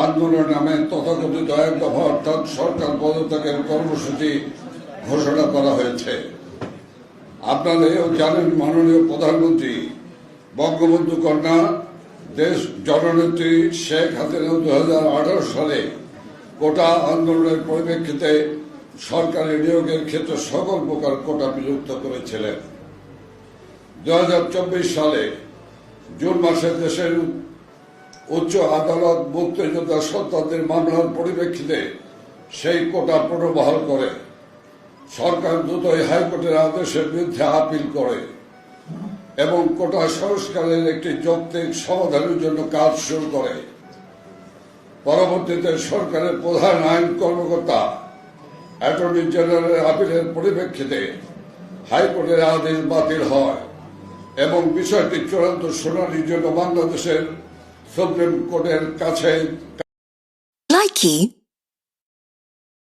আন্দোলনের নামে তথাকথিত এক দফা অর্থাৎ সরকার পদত্যাগের কর্মসূচি ঘোষণা করা হয়েছে। আপনারা এও জানেন, মাননীয় প্রধানমন্ত্রী বঙ্গবন্ধু কন্যা দেশ জননেত্রী শেখ হাসিনা 2018 সালে কোটা আন্দোলনের পরিপ্রেক্ষিতে সরকারি নিয়োগের ক্ষেত্রে সকল প্রকার কোটা বিলুপ্ত করেছিলেন। 2024 সালে জুন মাসে দেশের উচ্চ আদালত মুক্তিযোদ্ধা সন্তানদের মামলার পরিপ্রেক্ষিতে সেই কোটা পুনর্বহাল করে। সরকার দ্রুতই হাইকোর্টের আদেশের বিরুদ্ধে আপিল করে এবং কোটা সংস্কারের একটি যৌক্তিক সমাধানের জন্য কাজ শুরু করে। পরবর্তীতে সরকারের প্রধান আইন কর্মকর্তা অ্যাটর্নি জেনারেলের আপিলের পরিপ্রেক্ষিতে হাইকোর্টের আদেশ বাতিল হয় এবং বিষয়টি চূড়ান্ত শুনানির জন্য বাংলাদেশের সুপ্রিম কোর্টের কাছে